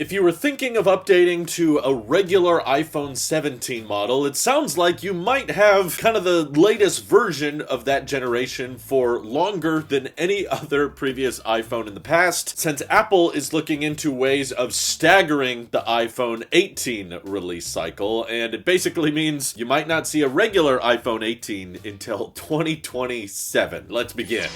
If you were thinking of updating to a regular iPhone 17 model, it sounds like you might have kind of the latest version of that generation for longer than any other previous iPhone in the past, since Apple is looking into ways of staggering the iPhone 18 release cycle, and it basically means you might not see a regular iPhone 18 until 2027. Let's begin.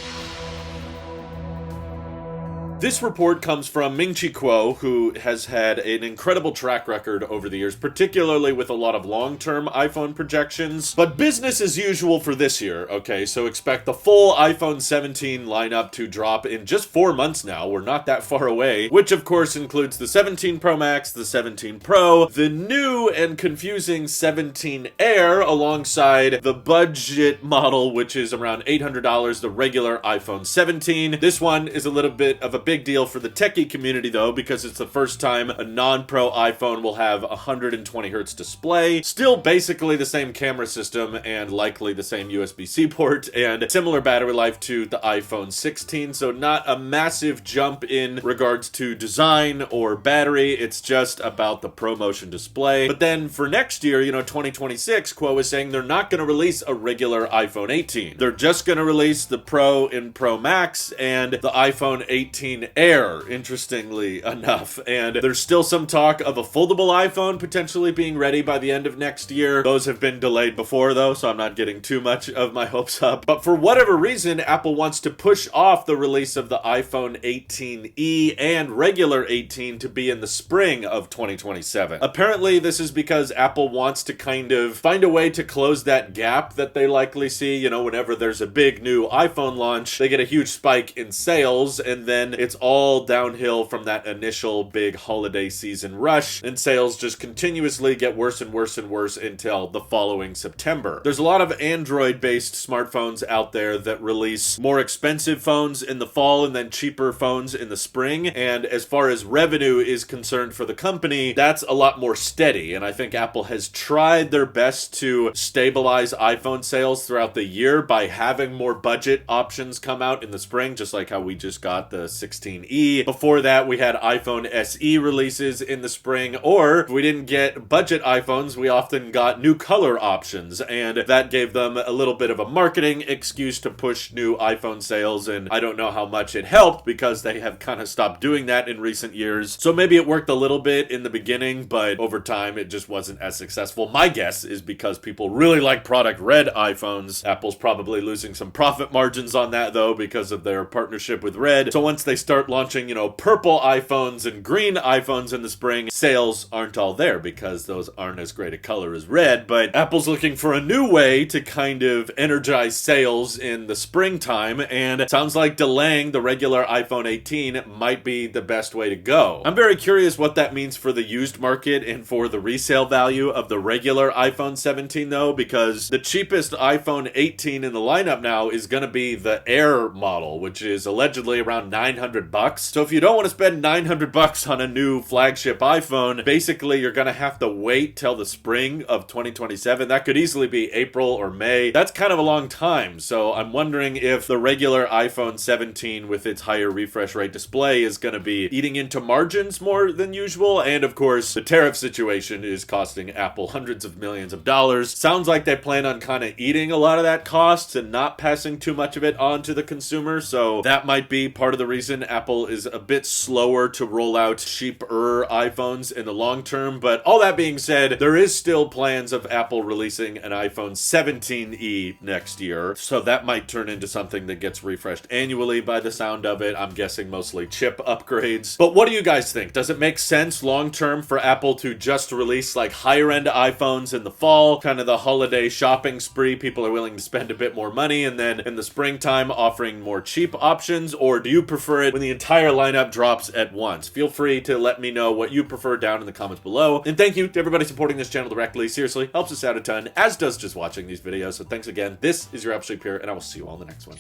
This report comes from Ming-Chi Kuo, who has had an incredible track record over the years, particularly with a lot of long-term iPhone projections. But business as usual for this year, okay? So expect the full iPhone 17 lineup to drop in just 4 months now. We're not that far away, which of course includes the 17 Pro Max, the 17 Pro, the new and confusing 17 Air, alongside the budget model, which is around $800, the regular iPhone 17. This one is a little bit of a big deal for the techie community though, because it's the first time a non-pro iPhone will have 120 Hz display, still basically the same camera system and likely the same USB-C port and similar battery life to the iPhone 16, so not a massive jump in regards to design or battery. It's just about the ProMotion display. But then for next year, 2026, Kuo is saying they're not going to release a regular iPhone 18. They're just going to release the Pro and Pro Max and the iPhone 18 Air, interestingly enough. And there's still some talk of a foldable iPhone potentially being ready by the end of next year. Those have been delayed before though, so I'm not getting too much of my hopes up. But for whatever reason, Apple wants to push off the release of the iPhone 18e and regular 18 to be in the spring of 2027. Apparently, this is because Apple wants to kind of find a way to close that gap that they likely see, whenever there's a big new iPhone launch, they get a huge spike in sales, and then it's all downhill from that initial big holiday season rush, and sales just continuously get worse and worse and worse until the following September. There's a lot of Android-based smartphones out there that release more expensive phones in the fall and then cheaper phones in the spring, and as far as revenue is concerned for the company, that's a lot more steady, and I think Apple has tried their best to stabilize iPhone sales throughout the year by having more budget options come out in the spring, just like how we just got the 16e. Before that, we had iPhone SE releases in the spring, or if we didn't get budget iPhones, we often got new color options, and that gave them a little bit of a marketing excuse to push new iPhone sales, and I don't know how much it helped because they have kind of stopped doing that in recent years. So maybe it worked a little bit in the beginning, but over time it just wasn't as successful. My guess is because people really like product red iPhones. Apple's probably losing some profit margins on that though because of their partnership with Red. So once they start launching, purple iPhones and green iPhones in the spring, sales aren't all there because those aren't as great a color as red. But Apple's looking for a new way to kind of energize sales in the springtime, and it sounds like delaying the regular iPhone 18 might be the best way to go. I'm very curious what that means for the used market and for the resale value of the regular iPhone 17 though, because the cheapest iPhone 18 in the lineup now is going to be the Air model, which is allegedly around $900. So if you don't want to spend $900 on a new flagship iPhone, basically you're going to have to wait till the spring of 2027. That could easily be April or May. That's kind of a long time. So I'm wondering if the regular iPhone 17 with its higher refresh rate display is going to be eating into margins more than usual. And of course, the tariff situation is costing Apple hundreds of millions of dollars. Sounds like they plan on kind of eating a lot of that cost and not passing too much of it on to the consumer. So that might be part of the reason Apple is a bit slower to roll out cheaper iPhones in the long term. But all that being said, there is still plans of Apple releasing an iPhone 17e next year. So that might turn into something that gets refreshed annually by the sound of it. I'm guessing mostly chip upgrades. But what do you guys think? Does it make sense long term for Apple to just release like higher end iPhones in the fall, kind of the holiday shopping spree? People are willing to spend a bit more money, and then in the springtime offering more cheap options? Or do you prefer it when the entire lineup drops at once? Feel free to let me know what you prefer down in the comments below. And thank you to everybody supporting this channel directly. Seriously, helps us out a ton, as does just watching these videos. So thanks again. This is your Apple Sheep here, and I will see you all in the next one.